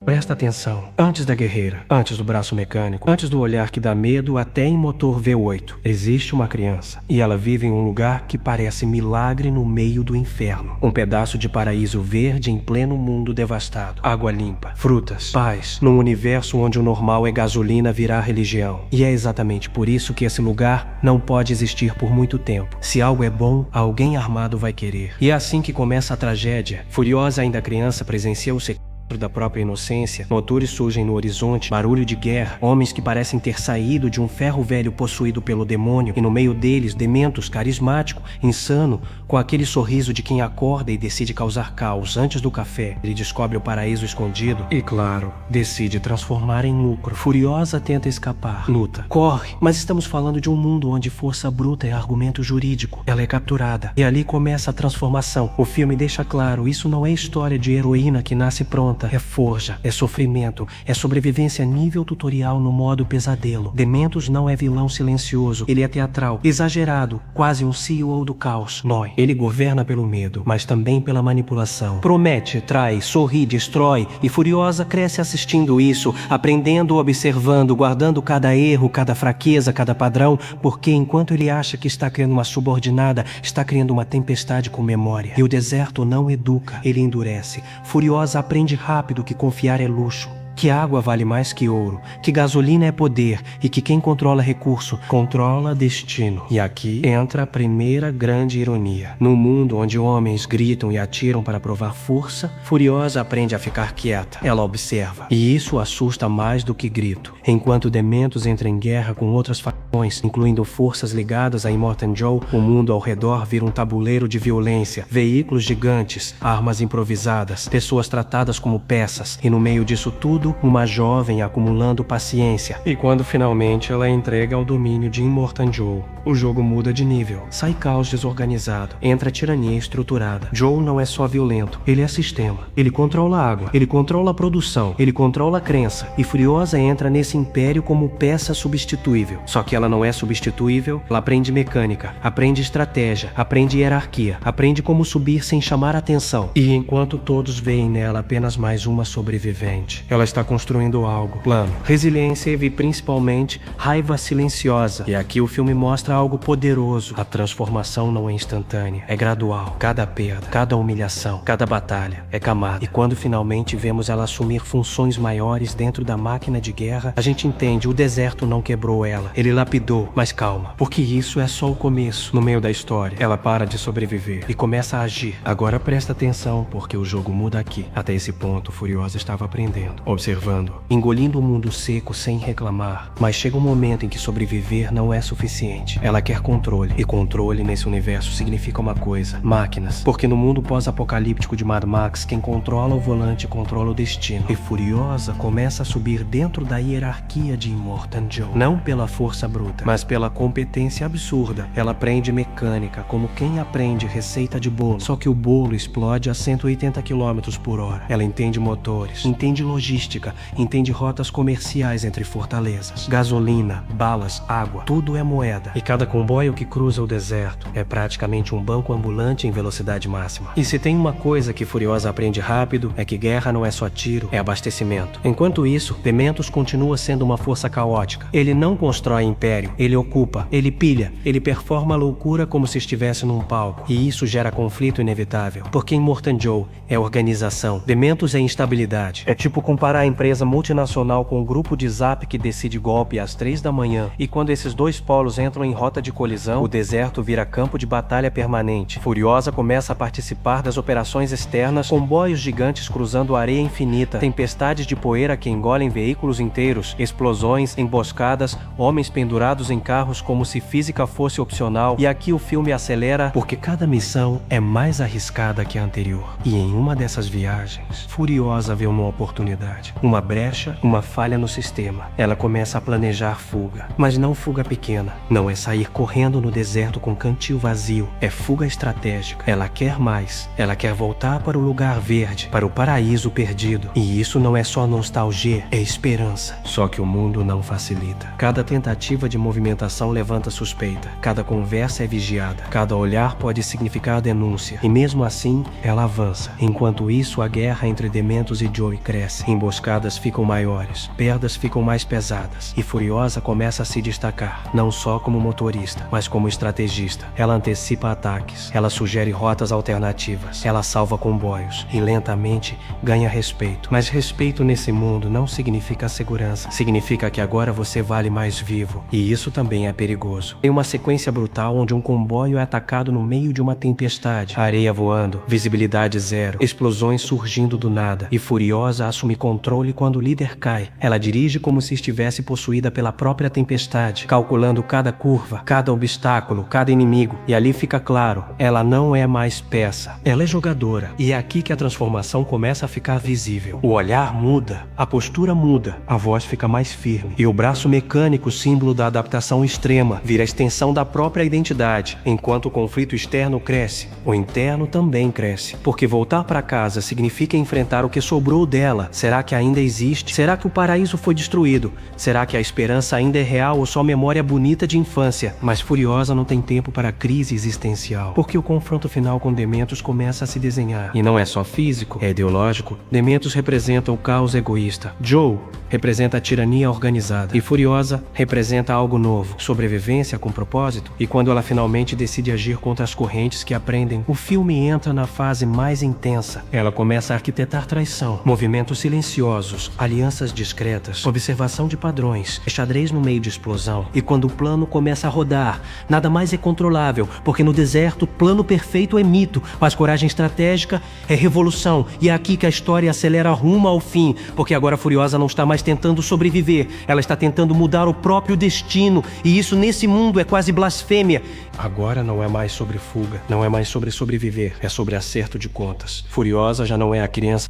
Presta atenção. Antes da guerreira, antes do braço mecânico, antes do olhar que dá medo até em motor V8, existe uma criança. E ela vive em um lugar que parece milagre no meio do inferno. Um pedaço de paraíso verde em pleno mundo devastado. Água limpa, frutas, paz, num universo onde o normal é gasolina virar religião. E é exatamente por isso que esse lugar não pode existir por muito tempo. Se algo é bom, alguém armado vai querer. E é assim que começa a tragédia. Furiosa ainda criança presencia o sequestro da própria inocência. Motores surgem no horizonte, barulho de guerra, homens que parecem ter saído de um ferro velho possuído pelo demônio, e no meio deles, Dementos, carismático, insano, com aquele sorriso de quem acorda e decide causar caos antes do café. Ele descobre o paraíso escondido e, claro, decide transformar em lucro. Furiosa tenta escapar, luta, corre, mas estamos falando de um mundo onde força bruta é argumento jurídico. Ela é capturada, e ali começa a transformação. O filme deixa claro, isso não é história de heroína que nasce pronta. É forja, é sofrimento, é sobrevivência nível tutorial no modo pesadelo. Dementos não é vilão silencioso, ele é teatral, exagerado, quase um CEO do caos. Noi, ele governa pelo medo, mas também pela manipulação. Promete, trai, sorri, destrói, e Furiosa cresce assistindo isso, aprendendo, observando, guardando cada erro, cada fraqueza, cada padrão, porque enquanto ele acha que está criando uma subordinada, está criando uma tempestade com memória. E o deserto não educa, ele endurece. Furiosa aprende rápido que confiar é luxo, que água vale mais que ouro, que gasolina é poder e que quem controla recurso controla destino. E aqui entra a primeira grande ironia. No mundo onde homens gritam e atiram para provar força, Furiosa aprende a ficar quieta. Ela observa. E isso assusta mais do que grito. Enquanto Dementos entra em guerra com outras facções, incluindo forças ligadas a Immortan Joe, o mundo ao redor vira um tabuleiro de violência, veículos gigantes, armas improvisadas, pessoas tratadas como peças, e no meio disso tudo, uma jovem acumulando paciência. E quando finalmente ela entrega ao domínio de Immortan Joe, o jogo muda de nível. Sai caos desorganizado, entra tirania estruturada. Joe não é só violento, ele é sistema. Ele controla a água, ele controla a produção, ele controla a crença. E Furiosa entra nesse império como peça substituível. Só que ela não é substituível, ela aprende mecânica, aprende estratégia, aprende hierarquia, aprende como subir sem chamar atenção. E enquanto todos veem nela apenas mais uma sobrevivente, ela está construindo algo, plano, resiliência e principalmente raiva silenciosa. E aqui o filme mostra algo poderoso. A transformação não é instantânea, é gradual. Cada perda, cada humilhação, cada batalha é camada. E quando finalmente vemos ela assumir funções maiores dentro da máquina de guerra, a gente entende, o deserto não quebrou ela, ele lapidou. Mas calma, porque isso é só o começo. No meio da história, ela para de sobreviver e começa a agir. Agora presta atenção, porque o jogo muda aqui. Até esse ponto, Furiosa estava aprendendo, observando, engolindo o mundo seco sem reclamar. Mas chega um momento em que sobreviver não é suficiente. Ela quer controle, e controle nesse universo significa uma coisa: máquinas. Porque no mundo pós-apocalíptico de Mad Max, quem controla o volante controla o destino. E Furiosa começa a subir dentro da hierarquia de Immortan Joe. Não pela força bruta, mas pela competência absurda. Ela aprende mecânica, como quem aprende receita de bolo. Só que o bolo explode a 180 km por hora. Ela entende motores, entende logística, entende rotas comerciais entre fortalezas. Gasolina, balas, água, tudo é moeda. E cada comboio que cruza o deserto é praticamente um banco ambulante em velocidade máxima. E se tem uma coisa que Furiosa aprende rápido, é que guerra não é só tiro, é abastecimento. Enquanto isso, Dementos continua sendo uma força caótica. Ele não constrói império, ele ocupa, ele pilha, ele performa a loucura como se estivesse num palco. E isso gera conflito inevitável, porque Immortan Joe é organização, Dementos é instabilidade. É tipo comparar a empresa multinacional com um grupo de zap que decide golpe às 3 da manhã, e quando esses dois polos entram em rota de colisão, o deserto vira campo de batalha permanente. Furiosa começa a participar das operações externas, comboios gigantes cruzando areia infinita, tempestades de poeira que engolem veículos inteiros, explosões, emboscadas, homens pendurados em carros como se física fosse opcional. E aqui o filme acelera porque cada missão é mais arriscada que a anterior. E em uma dessas viagens, Furiosa vê uma oportunidade, uma brecha, uma falha no sistema. Ela começa a planejar fuga, mas não fuga pequena, não é saída sair correndo no deserto com cantil vazio. É fuga estratégica. Ela quer mais. Ela quer voltar para o lugar verde, para o paraíso perdido. E isso não é só nostalgia, é esperança. Só que o mundo não facilita. Cada tentativa de movimentação levanta suspeita. Cada conversa é vigiada. Cada olhar pode significar denúncia. E mesmo assim, ela avança. Enquanto isso, a guerra entre Dementos e Joey cresce. Emboscadas ficam maiores. Perdas ficam mais pesadas. E Furiosa começa a se destacar. Não só como motorista, mas como estrategista. Ela antecipa ataques. Ela sugere rotas alternativas. Ela salva comboios. E lentamente ganha respeito. Mas respeito nesse mundo não significa segurança. Significa que agora você vale mais vivo. E isso também é perigoso. Tem uma sequência brutal onde um comboio é atacado no meio de uma tempestade. Areia voando, visibilidade zero, explosões surgindo do nada. E Furiosa assume controle quando o líder cai. Ela dirige como se estivesse possuída pela própria tempestade, calculando cada curva, cada obstáculo, cada inimigo. E ali fica claro, ela não é mais peça. Ela é jogadora. E é aqui que a transformação começa a ficar visível. O olhar muda, a postura muda, a voz fica mais firme. E o braço mecânico, símbolo da adaptação extrema, vira a extensão da própria identidade. Enquanto o conflito externo cresce, o interno também cresce. Porque voltar para casa significa enfrentar o que sobrou dela. Será que ainda existe? Será que o paraíso foi destruído? Será que a esperança ainda é real ou só memória bonita de infância? Mas Furiosa não tem tempo para crise existencial. Porque o confronto final com Dementos começa a se desenhar. E não é só físico, é ideológico. Dementos representa o caos egoísta. Joe representa a tirania organizada. E Furiosa representa algo novo. Sobrevivência com propósito. E quando ela finalmente decide agir contra as correntes que a prendem, o filme entra na fase mais intensa. Ela começa a arquitetar traição, movimentos silenciosos, alianças discretas, observação de padrões, xadrez no meio de explosão. E quando o plano começa a rodar, nada mais é controlável, porque no deserto, plano perfeito é mito, mas coragem estratégica é revolução. E é aqui que a história acelera rumo ao fim, porque agora a Furiosa não está mais tentando sobreviver, ela está tentando mudar o próprio destino. E isso nesse mundo é quase blasfêmia. Agora não é mais sobre fuga, não é mais sobre sobreviver, é sobre acerto de contas. Furiosa já não é a criança,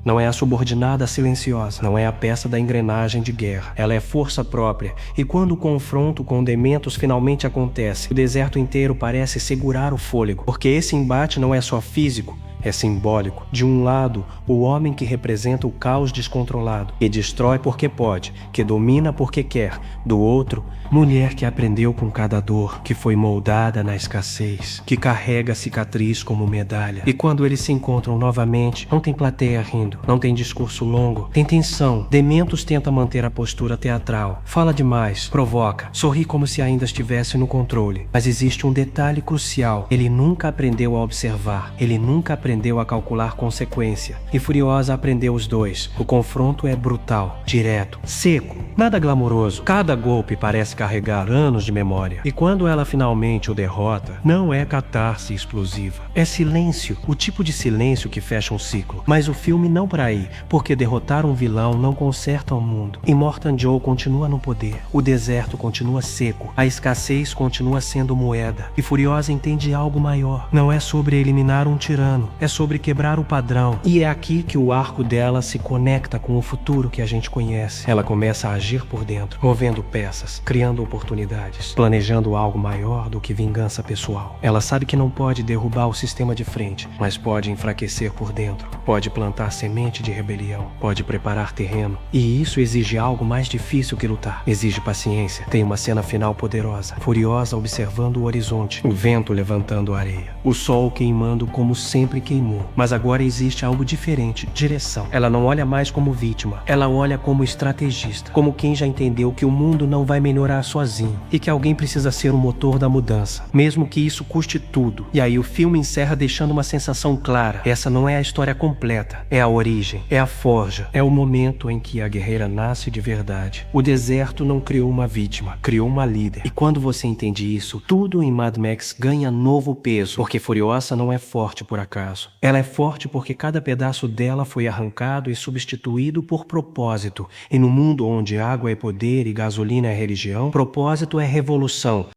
não é a subordinada silenciosa, não é a peça da engrenagem de guerra. Ela é força própria. E quando o confronto com Dementos finalmente acontece, o deserto inteiro parece segurar o fôlego, porque esse embate não é só físico, é simbólico. De um lado, o homem que representa o caos descontrolado, que destrói porque pode, que domina porque quer. Do outro, mulher que aprendeu com cada dor, que foi moldada na escassez, que carrega a cicatriz como medalha. E quando eles se encontram novamente, não tem plateia rindo, não tem discurso longo, tem tensão. Dementos tenta manter a postura teatral, fala demais, provoca, sorri como se ainda estivesse no controle. Mas existe um detalhe crucial: ele nunca aprendeu a observar, ele nunca aprendeu a calcular consequência. E Furiosa aprendeu os dois. O confronto é brutal, direto, seco, nada glamouroso. Cada golpe parece carregar anos de memória. E quando ela finalmente o derrota, não é catarse explosiva. É silêncio, o tipo de silêncio que fecha um ciclo. Mas o filme não para aí, porque derrotar um vilão não conserta o mundo. Immortan Joe continua no poder. O deserto continua seco. A escassez continua sendo moeda. E Furiosa entende algo maior. Não é sobre eliminar um tirano, é sobre quebrar o padrão. E é aqui que o arco dela se conecta com o futuro que a gente conhece. Ela começa a agir por dentro, movendo peças, criando oportunidades, planejando algo maior do que vingança pessoal. Ela sabe que não pode derrubar o sistema de frente, mas pode enfraquecer por dentro, pode plantar semente de rebelião, pode preparar terreno. E isso exige algo mais difícil que lutar. Exige paciência. Tem uma cena final poderosa, Furiosa observando o horizonte, o vento levantando a areia, o sol queimando como sempre queimou. Mas agora existe algo diferente, direção. Ela não olha mais como vítima, ela olha como estrategista, como quem já entendeu que o mundo não vai melhorar sozinho e que alguém precisa ser o motor da mudança, mesmo que isso custe tudo. E aí o filme encerra deixando uma sensação clara: essa não é a história completa, é a origem, é a forja, é o momento em que a guerreira nasce de verdade. O deserto não criou uma vítima, criou uma líder. E quando você entende isso, tudo em Mad Max ganha novo peso, porque Furiosa não é forte por acaso. Ela é forte porque cada pedaço dela foi arrancado e substituído por propósito. E no mundo onde água é poder e gasolina é religião, propósito é revolução.